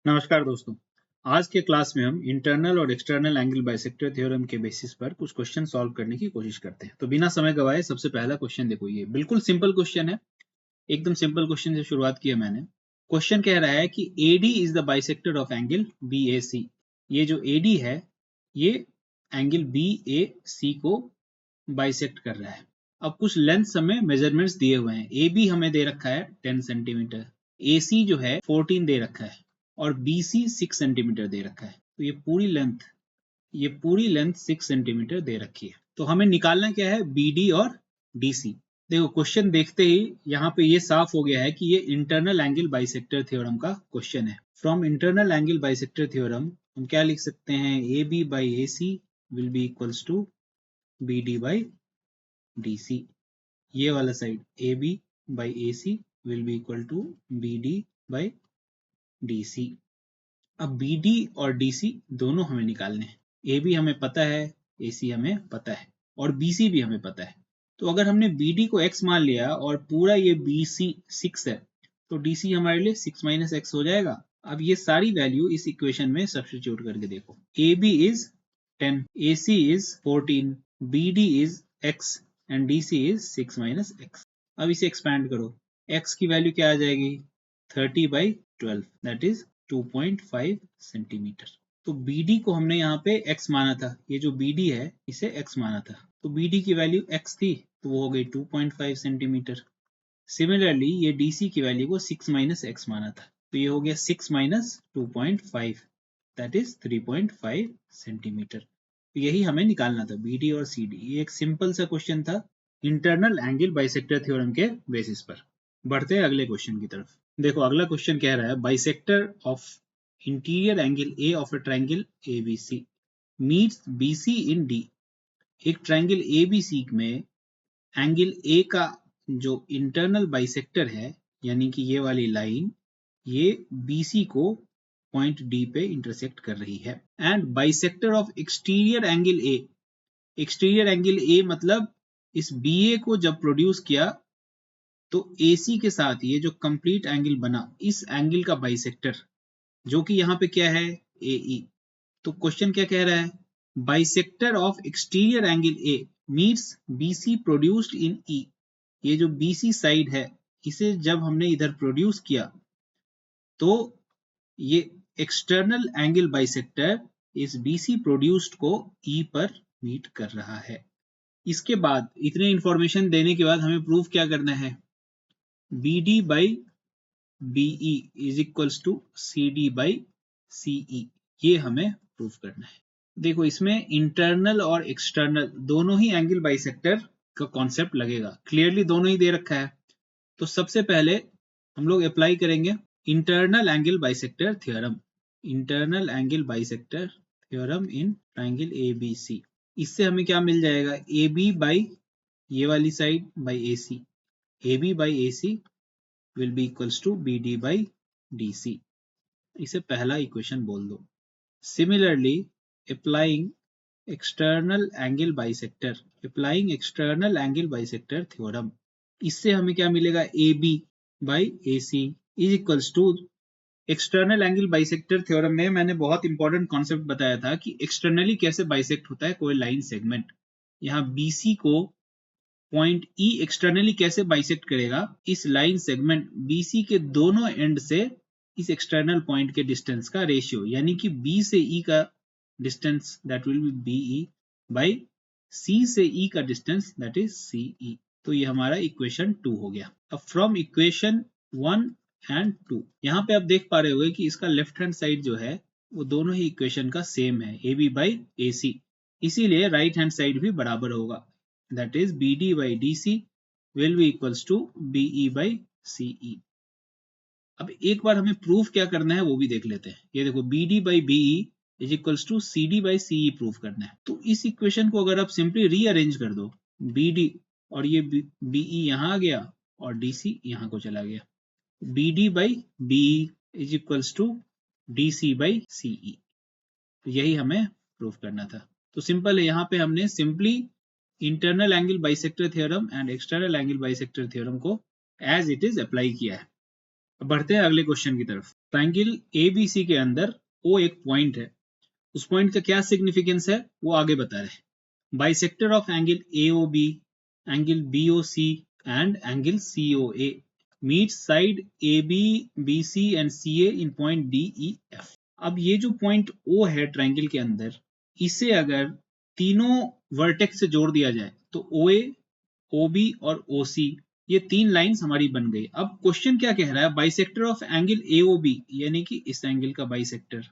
नमस्कार दोस्तों। आज के क्लास में हम इंटरनल और एक्सटर्नल एंगल बाइसेक्टर थ्योरम के बेसिस पर कुछ क्वेश्चन सॉल्व करने की कोशिश करते हैं। तो बिना समय गवाए सबसे पहला क्वेश्चन देखो, ये बिल्कुल सिंपल क्वेश्चन है। एकदम सिंपल क्वेश्चन से शुरुआत की है मैंने। क्वेश्चन कह रहा है कि AD is the bisector of angle BAC। ये जो AD है ये एंगल BAC को बाइसेक्ट कर रहा है। अब कुछ लेंथ हमें मेजरमेंट्स दिए हुए हैं। AB हमें दे रखा है 10 सेंटीमीटर, AC जो है 14 दे रखा है और BC 6 सेंटीमीटर दे रखा है। तो ये पूरी लेंथ 6 सेंटीमीटर दे रखी है। तो हमें निकालना क्या है, BD और DC। देखो क्वेश्चन देखते ही यहाँ पे ये साफ हो गया है कि ये इंटरनल एंगल बाइसेक्टर थ्योरम का क्वेश्चन है। From internal angle bisector theorem हम क्या लिख सकते हैं, AB by AC will be equals to BD by DC। ये वाला side AB by AC will be equal to BD by DC। अब BD और DC दोनों हमें निकालने हैं। AB हमें पता है, AC हमें पता है और BC भी हमें पता है। तो अगर हमने BD को x मान लिया और पूरा ये BC 6 है तो DC हमारे लिए 6 माइनस x हो जाएगा। अब ये सारी वैल्यू इस इक्वेशन में सब्स्टिट्यूट करके देखो। AB is 10, AC is 14, BD is x and DC is 6 minus x। अब इसे एक्सपैंड करो, x की वैल्यू क्या आ जाएगी, 30/12 दैट इज 2.5 सेंटीमीटर। तो BD को हमने यहाँ पे x माना था, ये जो BD है इसे x माना था, तो BD की वैल्यू x थी तो वो हो गई 2.5 सेंटीमीटर। सिमिलरली ये DC की वैल्यू को 6 माइनस x माना था तो ये हो गया 6 माइनस 2.5 दैट इज 3.5 सेंटीमीटर। तो यही हमें निकालना था BD और CD। ये एक सिंपल सा क्वेश्चन था इंटरनल एंगल बाइसेक्टर थ्योरम के बेसिस पर। बढ़ते हैं अगले क्वेश्चन की तरफ। देखो अगला क्वेश्चन कह रहा है bisector of interior angle A of A triangle ABC meets BC in D। एक ट्रायंगल ABC में एंगल A का जो इंटरनल बाइसेक्टर है यानी कि ये वाली लाइन ये BC को पॉइंट D पे इंटरसेक्ट कर रही है। And bisector of exterior angle A, exterior angle A मतलब इस BA को जब प्रोड्यूस किया तो AC के साथ ये जो कंप्लीट एंगल बना इस एंगल का बाइसेक्टर जो कि यहाँ पे क्या है AE। तो क्वेश्चन क्या कह रहा है, bisector of exterior angle A meets BC produced in E। ये जो BC साइड है इसे जब हमने इधर प्रोड्यूस किया तो ये एक्सटर्नल एंगल बाइसेक्टर इस BC प्रोड्यूस्ड को E पर मीट कर रहा है। इसके बाद इतने इंफॉर्मेशन देने के बाद हमें प्रूफ क्या करना है, BD by BE is equals to CD by CE, ये हमें प्रूफ करना है। देखो इसमें इंटरनल और एक्सटर्नल दोनों ही एंगल बाइसेक्टर का कॉन्सेप्ट लगेगा। क्लियरली दोनों ही दे रखा है तो सबसे पहले हम लोग अप्लाई करेंगे internal angle bisector theorem. Internal angle bisector theorem in triangle ABC। इससे हमें क्या मिल जाएगा, AB बाई ये वाली side by AC, AB by AC will be equals to BD by DC। इसे पहला इक्वेशन बोल दो। Similarly, applying external angle bisector theorem, इससे हमें क्या मिलेगा, AB by AC is equals to external angle bisector theorem में मैंने बहुत इंपॉर्टेंट कॉन्सेप्ट बताया था कि एक्सटर्नली कैसे बाइसेक्ट होता है कोई लाइन सेगमेंट। यहाँ BC को पॉइंट E एक्सटर्नली कैसे बाइसेक्ट करेगा, इस लाइन सेगमेंट BC के दोनों एंड से इस एक्सटर्नल पॉइंट के डिस्टेंस का रेशियो यानी कि B से E का distance that will be BE by C से E का डिस्टेंस दैट इज CE। तो ये हमारा इक्वेशन 2 हो गया। अब फ्रॉम इक्वेशन 1 एंड 2 यहाँ पे आप देख पा रहे होगे कि इसका लेफ्ट हैंड साइड जो है वो दोनों ही इक्वेशन का सेम है, AB बाई AC, इसीलिए राइट हैंड साइड भी बराबर होगा that is BD by DC will be equals to BE by CE। अब एक बार हमें प्रूफ क्या करना है वो भी देख लेते हैं। ये देखो BD by BE is equals to CD by CE proof करना है। तो इस इक्वेशन को अगर आप सिंपली रीअरेंज कर दो, BD और ये BE यहाँ आ गया और DC यहाँ को चला गया, BD by BE is equals to DC by CE। तो यही हमें प्रूफ करना था। तो सिंपल है, यहाँ पे हमने simply internal angle bisector theorem and external angle bisector theorem को एज इट इज अप्लाई किया है। अब बढ़ते हैं अगले क्वेश्चन की तरफ। ट्राइंगल एबीसी के अंदर ओ एक पॉइंट है, उस पॉइंट का क्या सिग्निफिकेंस है वो आगे बता रहे हैं। Bisector of angle AOB, angle BOC and angle COA meet side AB, BC and CA in point DEF। अब ये जो पॉइंट O है ट्राइंगल के अंदर, इसे अगर तीनों वर्टेक्स से जोड़ दिया जाए तो OA, OB और OC ये तीन लाइंस हमारी बन गई। अब क्वेश्चन क्या कह रहा है, बाइसेक्टर ऑफ एंगल AOB यानी कि इस एंगल का bisector,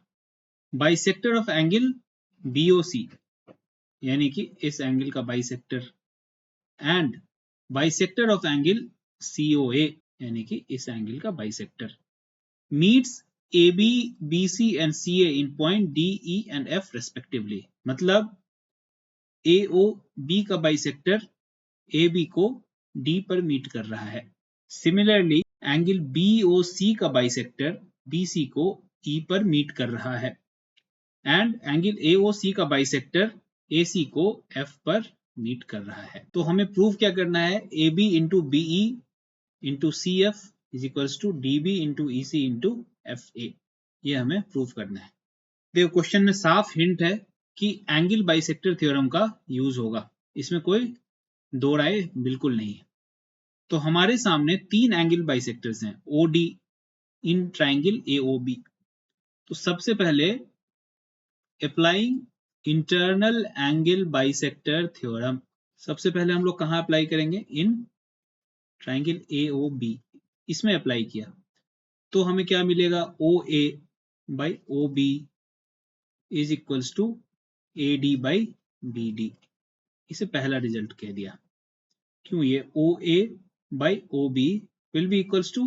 bisector of angle BOC यानी कि इस एंगल का bisector, and bisector of angle COA यानी कि इस एंगल का bisector meets AB, BC and CA in point DE and F respectively. मतलब AOB का बाइसेक्टर AB को D पर मीट कर रहा है। सिमिलरली एंगल BOC का बाइसेक्टर BC को E पर मीट कर रहा है, एंड एंगल AOC का बाइसेक्टर AC को F पर मीट कर रहा है। तो हमें प्रूव क्या करना है, AB into BE into CF is equals to DB into EC into FA, ये हमें प्रूव करना है। देखो क्वेश्चन में साफ हिंट है कि एंगल बाइसेक्टर थ्योरम का यूज होगा, इसमें कोई दो राय बिल्कुल नहीं है। तो हमारे सामने तीन एंगल बाइसेक्टर्स हैं OD इन ट्राइंगल AOB। तो सबसे पहले applying internal angle bisector theorem, सबसे पहले हम लोग कहां अप्लाई करेंगे, इन ट्राइंगल AOB, इसमें अप्लाई किया तो हमें क्या मिलेगा, OA by OB is equals to AD by BD। इसे पहला रिजल्ट कह दिया। क्यों, ये OA by OB will be equals to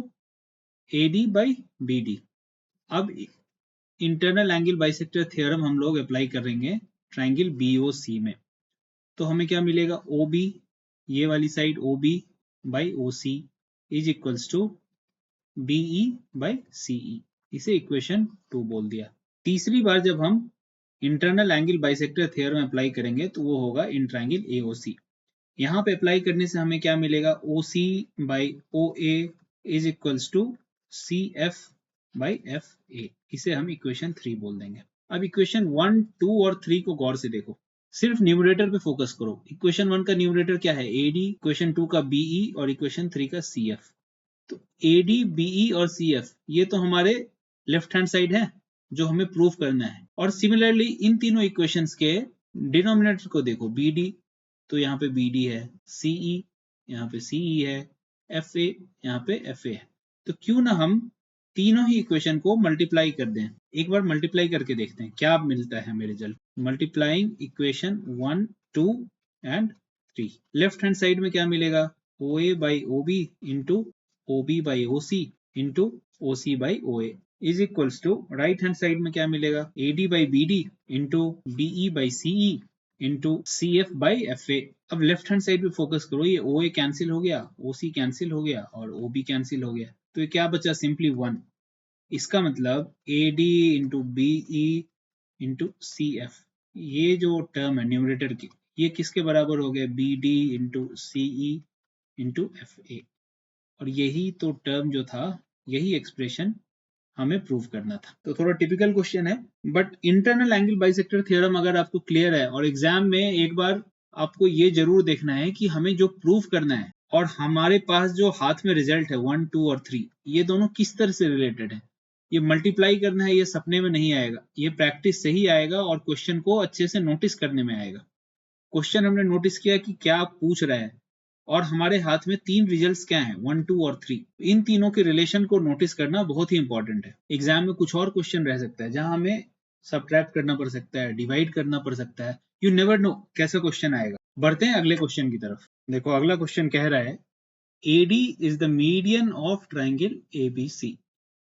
AD by BD। अब इंटरनल एंगल बाइसेक्टर थ्योरम हम लोग अप्लाई करेंगे ट्राइंगल BOC में, तो हमें क्या मिलेगा, OB ये वाली side OB by OC is equals to BE by CE। इसे इक्वेशन 2 बोल दिया। तीसरी बार जब हम internal angle bisector theorem apply करेंगे तो वो होगा इन ट्राइंगल AOC। यहाँ पे अप्लाई करने से हमें क्या मिलेगा, OC by OA is equals to CF by FA। इसे हम इक्वेशन 3 बोल देंगे। अब इक्वेशन 1, 2 और 3 को गौर से देखो, सिर्फ न्यूमरेटर पे फोकस करो। इक्वेशन 1 का न्यूमरेटर क्या है, AD, इक्वेशन 2 का BE और इक्वेशन 3 का CF। तो AD, BE और CF ये तो हमारे लेफ्ट हैंड साइड है जो हमें प्रूव करना है। और सिमिलरली इन तीनों इक्वेशंस के डिनोमिनेटर को देखो, BD तो यहाँ पे BD है, CE यहाँ पे CE है, FA यहाँ पे FA है। तो क्यों ना हम तीनों ही इक्वेशन को मल्टीप्लाई कर दें। एक बार मल्टीप्लाई करके देखते हैं क्या मिलता है हमें result. Multiplying equation 1, 2 and 3। Left hand side में क्या मिलेगा, OA by OB into OB by OC into OC by OA is equals to right hand side में क्या मिलेगा, AD by BD into BE by CE into CF by FA। अब left hand side पे focus करो, ये OA cancel हो गया, OC cancel हो गया और OB कैंसिल हो गया, तो ये क्या बचा, सिंपली 1। इसका मतलब AD into BE into CF, ये जो टर्म है न्यूमरेटर की, ये किसके बराबर हो गया, BD into CE into FA। और यही तो टर्म जो था, यही एक्सप्रेशन हमें प्रूव करना था। तो थोड़ा टिपिकल क्वेश्चन है, but internal angle bisector theorem अगर आपको क्लियर है और एग्जाम में एक बार आपको ये जरूर देखना है कि हमें जो प्रूव करना है और हमारे पास जो हाथ में रिजल्ट है 1, 2 और 3, ये दोनों किस तरह से रिलेटेड है। ये मल्टीप्लाई करना है, ये सपने में नहीं आएगा, ये प्रैक्टिस से ही आएगा और क्वेश्चन को अच्छे से नोटिस करने में आएगा। क्वेश्चन हमने नोटिस किया कि क्या पूछ रहा है और हमारे हाथ में तीन रिजल्ट्स क्या हैं, 1, 2 और 3। इन तीनों के रिलेशन को नोटिस करना बहुत ही इंपॉर्टेंट है। एग्जाम में कुछ और क्वेश्चन रह सकता है जहां हमें सब्ट्रैक्ट करना पड़ सकता है, डिवाइड करना पड़ सकता है, यू नेवर नो कैसा क्वेश्चन आएगा। बढ़ते हैं अगले क्वेश्चन की तरफ। देखो अगला क्वेश्चन कह रहा है AD is the median of triangle ABC।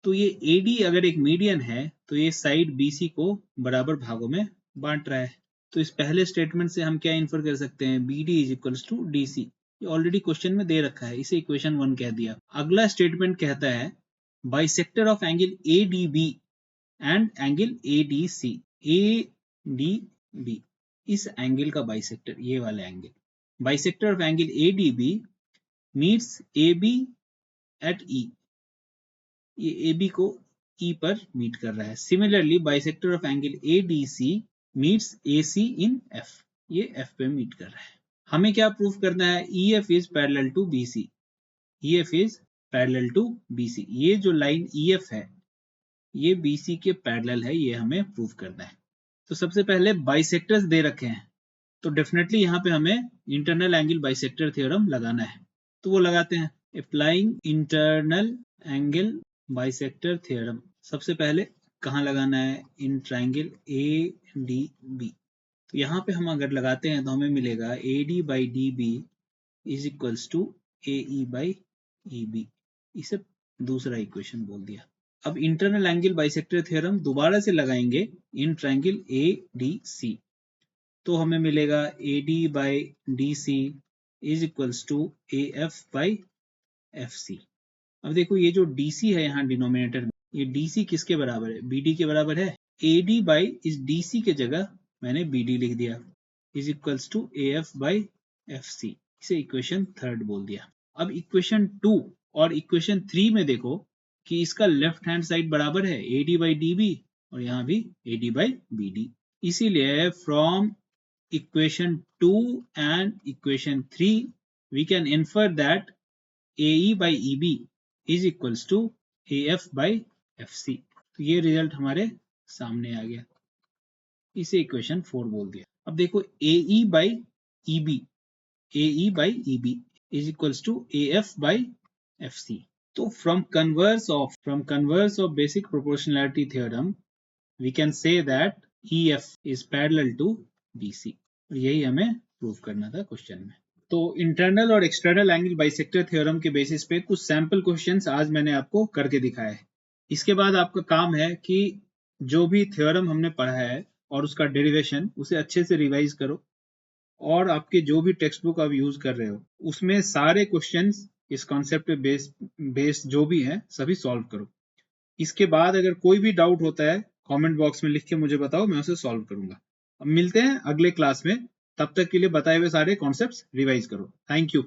तो ये AD अगर एक मीडियन है तो ये साइड BC को बराबर भागों में बांट रहा है। तो इस पहले स्टेटमेंट से हम क्या इन्फर कर सकते हैं, BD is equals to DC। ये ऑलरेडी क्वेश्चन में दे रखा है, इसे इक्वेशन 1 कह दिया। अगला स्टेटमेंट कहता है bisector of angle ADB and angle ADC। ADB इस एंगल का बाइसेक्टर, ये वाला angle, bisector of angle ADB meets AB at E। ये AB को ई पर मीट कर रहा है। Similarly bisector of angle ADC meets AC in F, ये F पे मीट कर रहा है। हमें क्या प्रूफ करना है? EF is parallel to BC, EF is parallel to BC। ये जो लाइन EF है ये BC के पैरेलल है, ये हमें प्रूफ करना है। तो सबसे पहले बाइसेक्टर्स दे रखे हैं, तो डेफिनेटली यहाँ पे हमें इंटरनल एंगल बाइसेक्टर थ्योरम लगाना है, तो वो लगाते हैं। Applying internal angle bisector theorem, सबसे पहले कहाँ लगाना है? In triangle ADB। तो यहाँ पे हम अगर लगाते हैं तो हमें मिलेगा AD by DB is equals to AE by EB। इसे दूसरा इक्वेशन बोल दिया। अब इंटरनल एंगल बाइसेक्टर थ्योरम दोबारा से लगाएंगे इन ट्राइंगल ADC, तो हमें मिलेगा AD by DC is equals to AF by FC। अब देखो ये जो DC है यहाँ डिनोमिनेटर में, ये DC किसके बराबर है? BD के बराबर है। AD बाई इस DC के जगह मैंने BD लिख दिया is equals to AF by FC, इसे इक्वेशन थर्ड बोल दिया। अब इक्वेशन 2 और इक्वेशन 3 में देखो कि इसका लेफ्ट हैंड साइड बराबर है AD बाई DB और यहाँ भी AD बाई BD, इसीलिए from equation 2 and equation 3 we can infer that AE by EB is equals to AF by FC। तो ये रिजल्ट हमारे सामने आ गया, इसे इक्वेशन 4 बोल दिया। अब देखो AE by EB, AE by EB is equals to AF by FC। तो from converse of basic proportionality theorem we can say that EF is parallel to BC, और यही हमें प्रूव करना था क्वेश्चन में। तो इंटरनल और एक्सटर्नल एंगल बाइसेक्टर थ्योरम के बेसिस पे कुछ सैंपल क्वेश्चंस आज मैंने आपको करके दिखाया है। इसके बाद आपका काम है कि जो भी थ्योरम हमने पढ़ा है और उसका डेरिवेशन उसे अच्छे से रिवाइज करो, और आपके जो भी टेक्स्ट बुक आप यूज कर रहे हो उसमें सारे क्वेश्चंस इस कॉन्सेप्ट पे बेस्ड जो भी है सभी सॉल्व करो। इसके बाद अगर कोई भी डाउट होता है कमेंट बॉक्स में लिख के मुझे बताओ, मैं उसे सॉल्व करूंगा। अब मिलते हैं अगले क्लास में, तब तक के लिए बताए हुए सारे कॉन्सेप्ट्स रिवाइज करो। Thank you.